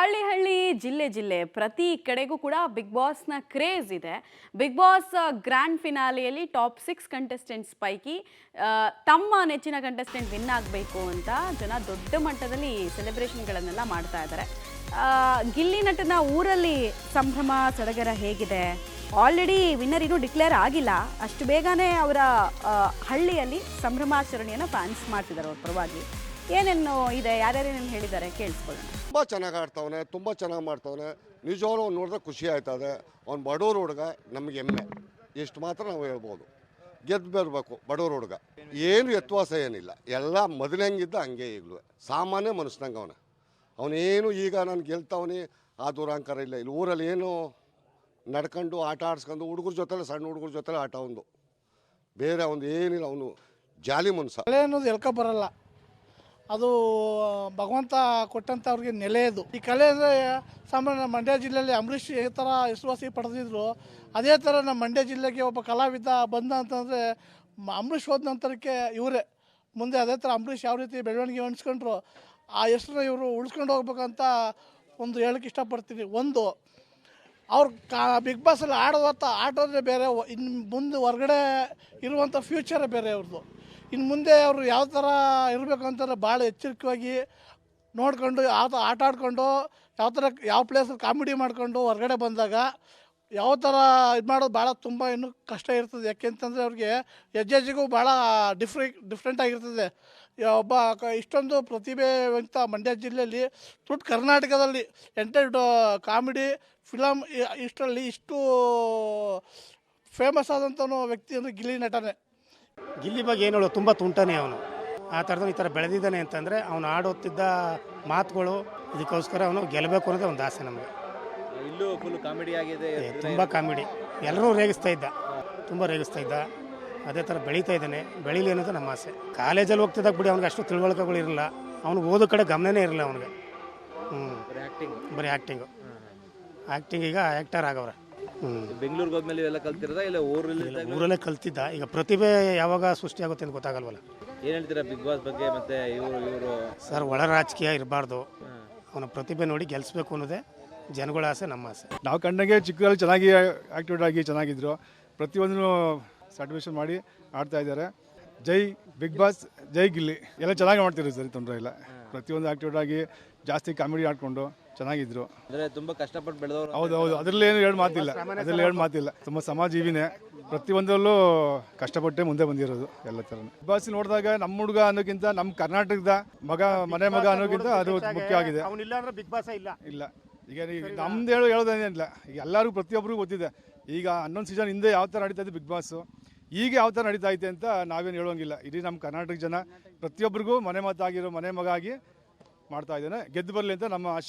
ಹಳ್ಳಿ ಹಳ್ಳಿ ಜಿಲ್ಲೆ ಜಿಲ್ಲೆ ಪ್ರತಿ ಕಡೆಗೂ ಕೂಡ ಬಿಗ್ ಬಾಸ್ನ ಕ್ರೇಜ್ ಇದೆ. ಬಿಗ್ ಬಾಸ್ ಗ್ರ್ಯಾಂಡ್ ಫಿನಾಲೆಯಲ್ಲಿ ಟಾಪ್ 6 ಕಂಟೆಸ್ಟೆಂಟ್ಸ್ ಪೈಕಿ ತಮ್ಮ ನೆಚ್ಚಿನ ಕಂಟೆಸ್ಟೆಂಟ್ ವಿನ್ ಆಗಬೇಕು ಅಂತ ಜನ ದೊಡ್ಡ ಮಟ್ಟದಲ್ಲಿ ಸೆಲೆಬ್ರೇಷನ್ಗಳನ್ನೆಲ್ಲ ಮಾಡ್ತಾ ಇದ್ದಾರೆ. ಗಿಲ್ಲಿ ನಟನ ಊರಲ್ಲಿ ಸಂಭ್ರಮ ಸಡಗರ ಹೇಗಿದೆ? ಆಲ್ರೆಡಿ ವಿನ್ನರ್ ಇನ್ನೂ ಡಿಕ್ಲೇರ್ ಆಗಿಲ್ಲ, ಅಷ್ಟು ಬೇಗನೆ ಅವರ ಹಳ್ಳಿಯಲ್ಲಿ ಸಂಭ್ರಮಾಚರಣೆಯನ್ನು ಫ್ಯಾನ್ಸ್ ಮಾಡ್ತಿದ್ದಾರೆ ಅವ್ರ ಪರವಾಗಿ. ಏನೇನು ಇದೆ, ಯಾರ್ಯಾರೇನೇನು ಹೇಳಿದ್ದಾರೆ ಕೇಳಿಸ್ಕೊಳ್ಳೋಣ. ತುಂಬ ಚೆನ್ನಾಗಿ ಆಡ್ತವನೆ, ತುಂಬ ಚೆನ್ನಾಗಿ ಮಾಡ್ತವನೆ. ನಿಜವಾಗ್ಲೂ ಅವ್ನು ನೋಡಿದ್ರೆ ಖುಷಿ ಆಯ್ತದೆ. ಅವ್ನು ಬಡವ್ರ ಹುಡುಗ, ನಮಗೆ ಹೆಮ್ಮೆ, ಎಷ್ಟು ಮಾತ್ರ ನಾವು ಹೇಳ್ಬೋದು. ಗೆದ್ದು ಬರಬೇಕು ಬಡವ್ರ ಹುಡುಗ, ಏನು ವ್ಯತ್ಯಾಸ ಏನಿಲ್ಲ, ಎಲ್ಲ ಮೊದಲಂಗಿದ್ದ ಹಂಗೆ ಈಗಲೂ ಸಾಮಾನ್ಯ ಮನುಷ್ಯನಂಗೆ ಅವನೇನು ಈಗ ನಾನು ಗೆಲ್ತವನಿ ಆ ದುರಾಂಕಾರ ಇಲ್ಲ. ಇಲ್ಲಿ ಊರಲ್ಲಿ ಏನು ನಡ್ಕೊಂಡು ಆಟ ಆಡ್ಸ್ಕೊಂಡು ಹುಡುಗರ ಜೊತೆಲೆ, ಸಣ್ಣ ಹುಡುಗರ ಜೊತೆಲೆ ಆಟ ಒಂದು ಬೇರೆ ಒಂದು ಏನಿಲ್ಲ. ಅವನು ಜಾಲಿ ಮನುಷ್ಯ. ಕಲೆ ಅನ್ನೋದು ಎಳ್ಕೊ ಬರಲ್ಲ, ಅದು ಭಗವಂತ ಕೊಟ್ಟಂಥ ಅವ್ರಿಗೆ ನೆಲೆ ಇದು. ಈ ಕಲೆ ಅಂದರೆ ಸಾಮಾನ್ಯ ಮಂಡ್ಯ ಜಿಲ್ಲೆಯಲ್ಲಿ ಅಂಬರೀಷ್ ಈ ಥರ ಹೆಸರುವಾಸಿ ಪಡೆದಿದ್ರು, ಅದೇ ಥರ ನಮ್ಮ ಮಂಡ್ಯ ಜಿಲ್ಲೆಗೆ ಒಬ್ಬ ಕಲಾವಿದ ಬಂದ ಅಂತಂದರೆ ಅಂಬರೀಷ್ ಹೋದ ನಂತರಕ್ಕೆ ಇವರೇ ಮುಂದೆ ಅದೇ ಥರ ಅಂಬರೀಷ್ ಯಾವ ರೀತಿ ಬೆಳವಣಿಗೆ ಅನಿಸ್ಕೊಂಡ್ರು ಆ ಹೆಸರನ್ನ ಇವರು ಉಳಿಸ್ಕೊಂಡು ಹೋಗ್ಬೇಕಂತ ಒಂದು ಹೇಳಕ್ಕೆ ಇಷ್ಟಪಡ್ತೀನಿ. ಒಂದು ಅವ್ರು ಬಿಗ್ ಬಾಸಲ್ಲಿ ಆಟೋದ್ರೆ ಬೇರೆ, ಇನ್ನು ಮುಂದೆ ಹೊರಗಡೆ ಇರುವಂಥ ಫ್ಯೂಚರೇ ಬೇರೆ ಅವ್ರದ್ದು. ಇನ್ನು ಮುಂದೆ ಅವರು ಯಾವ ಥರ ಇರಬೇಕು ಅಂತಂದರೆ ಭಾಳ ಎಚ್ಚರಿಕೆಯಾಗಿ ನೋಡಿಕೊಂಡು ಆಟ ಆಡ್ಕೊಂಡು ಯಾವ ಪ್ಲೇಸಲ್ಲಿ ಕಾಮಿಡಿ ಮಾಡಿಕೊಂಡು ಹೊರಗಡೆ ಬಂದಾಗ ಯಾವ ಥರ ಇದು ಮಾಡೋದು ಭಾಳ ತುಂಬ ಇನ್ನೂ ಕಷ್ಟ ಇರ್ತದೆ. ಯಾಕೆಂತಂದರೆ ಅವ್ರಿಗೆ ಹೆಜ್ಜೆಗೂ ಭಾಳ ಡಿಫ್ರೆಂಟಾಗಿರ್ತದೆ. ಒಬ್ಬ ಇಷ್ಟೊಂದು ಪ್ರತಿಭೆವಂತ ಮಂಡ್ಯ ಜಿಲ್ಲೆಯಲ್ಲಿ ಕರ್ನಾಟಕದಲ್ಲಿ ಎಂಟೆಂಟು ಕಾಮಿಡಿ ಫಿಲಮ್ ಇಷ್ಟರಲ್ಲಿ ಇಷ್ಟು ಫೇಮಸ್ ಆದಂಥವನು ವ್ಯಕ್ತಿ ಅಂದರೆ ಗಿಲ್ಲಿ ನಟನೆ. ಗಿಲ್ಲಿ ಬಗ್ಗೆ ಏನು ಹೇಳೋ, ತುಂಬ ತುಂಟನೇ ಅವನು. ಆ ಥರದನ್ನು ಈ ಥರ ಬೆಳೆದಿದ್ದಾನೆ ಅಂತಂದರೆ ಅವನು ಆಡೋತ್ತಿದ್ದ ಮಾತುಗಳು, ಇದಕ್ಕೋಸ್ಕರ ಅವನು ಗೆಲ್ಲಬೇಕು ಅನ್ನೋದೇ ಒಂದು ಆಸೆ ನಮಗೆ. ಇಲ್ಲೂ ಫುಲ್ ಕಾಮಿಡಿ ಆಗಿದೆ, ತುಂಬ ಕಾಮಿಡಿ, ಎಲ್ಲರೂ ರೇಗಿಸ್ತಾ ಇದ್ದ, ತುಂಬ ರೇಗಿಸ್ತಾ ಇದ್ದ. ಅದೇ ಥರ ಬೆಳೀತಾ ಇದ್ದಾನೆ, ಬೆಳೀಲಿ ಅನ್ನೋದು ನಮ್ಮ ಆಸೆ. ಕಾಲೇಜಲ್ಲಿ ಹೋಗ್ತಿದ್ದಾಗ ಬಿಡಿ ಅವ್ನಿಗೆ ಅಷ್ಟು ತಿಳುವಳಿಕೆಗಳು ಇರಲಿಲ್ಲ, ಅವ್ನು ಓದೋ ಕಡೆ ಗಮನನೇ ಇರಲಿಲ್ಲ ಅವನಿಗೆ. ಬರೀ ಆ್ಯಕ್ಟಿಂಗ್ ಈಗ ಆ್ಯಕ್ಟರ್ ಆಗವ್ರೆ. ಬೆಂಗಳೂರಿಗೆ ಹೋದ್ಮೇಲೆ ಎಲ್ಲ ಕಲ್ತಿರೋದ ಇಲ್ಲ ಊರಲ್ಲೇ ಕಲ್ತಿದ್ದ. ಈಗ ಪ್ರತಿಭೆ ಯಾವಾಗ ಸೃಷ್ಟಿಯಾಗುತ್ತೆ ಅಂತ ಗೊತ್ತಾಗಲ್ವಲ್ಲ. ಏನು ಹೇಳ್ತೀರಾ ಬಿಗ್ ಬಾಸ್ ಬಗ್ಗೆ? ಮತ್ತೆ ಇವರು ಸರ್, ಒಳ ರಾಜಕೀಯ ಇರಬಾರ್ದು, ಅವನ ಪ್ರತಿಭೆ ನೋಡಿ ಗೆಲ್ಲಿಸ್ಬೇಕು ಅನ್ನೋದೇ ಜನಗಳ ಆಸೆ, ನಮ್ಮ ಆಸೆ. ನಾವು ಕಂಡಂಗೆ ಚಿಕ್ಕದಲ್ಲಿ ಚೆನ್ನಾಗಿ ಆ್ಯಕ್ಟಿವೇಟ್ ಆಗಿ ಚೆನ್ನಾಗಿದ್ರು, ಪ್ರತಿಯೊಂದನ್ನು ಸ್ಯಾಟಿಸ್ಫ್ಯಾಕ್ಷನ್ ಮಾಡಿ ಆಡ್ತಾ ಇದ್ದಾರೆ. ಜೈ ಬಿಗ್ ಬಾಸ್, ಜೈ ಗಿಲ್ಲಿ. ಎಲ್ಲ ಚೆನ್ನಾಗಿ ಮಾಡ್ತಿದ್ರು ಸರ್, ತೊಂದರೆ ಇಲ್ಲ. ಪ್ರತಿಯೊಂದು ಆ್ಯಕ್ಟಿವೇಟ್ ಆಗಿ ಜಾಸ್ತಿ ಕಾಮಿಡಿ ಆಡ್ಕೊಂಡು ಚೆನ್ನಾಗಿದ್ರು. ಅಂದರೆ ತುಂಬ ಕಷ್ಟಪಟ್ಟು ಬೆಳೆದವರು. ಹೌದು, ಅದರಲ್ಲಿ ಏನು ಹೇಳಿ ಮಾತಿಲ್ಲ. ತುಂಬ ಸಮಾಜೀವಿನೇ, ಪ್ರತಿಯೊಂದರಲ್ಲೂ ಕಷ್ಟಪಟ್ಟೆ ಮುಂದೆ ಬಂದಿರೋದು ಎಲ್ಲ ಥರ. ಬಿಗ್ ಬಾಸ್ ನೋಡಿದಾಗ ನಮ್ಮ ಹುಡುಗ ಅನ್ನೋಕ್ಕಿಂತ ನಮ್ಮ ಕರ್ನಾಟಕದ ಮನೆ ಮಗ ಅನ್ನೋಕ್ಕಿಂತ ಅದು ಮುಖ್ಯ ಆಗಿದೆ. ಬಿಗ್ ಬಾಸ್ ಇಲ್ಲ ಈಗ ನಮ್ದು ಹೇಳೋದೇನಿಲ್ಲ, ಈಗ ಎಲ್ಲರಿಗೂ ಪ್ರತಿಯೊಬ್ಬರಿಗೂ ಗೊತ್ತಿದೆ. ಈಗ 11 ಸೀಸನ್ ಹಿಂದೆ ಯಾವ ಥರ ನಡೀತಾ ಇದೆ ಬಿಗ್ ಬಾಸು, ಈಗ ಯಾವ ಥರ ನಡೀತಾ ಐತೆ ಅಂತ ನಾವೇನು ಹೇಳೋಂಗಿಲ್ಲ. ಇಡೀ ನಮ್ಮ ಕರ್ನಾಟಕ ಜನ ಪ್ರತಿಯೊಬ್ಬರಿಗೂ ಮನೆ ಮಾತಾಗಿರೋ ಮನೆ ಮಗ ಆಗಿ ಮಾಡ್ತಾ ಇದ್ದಾನೆ. ಗೆದ್ದು ಬರಲಿ ಅಂತ ನಮ್ಮ ಆಸೆ.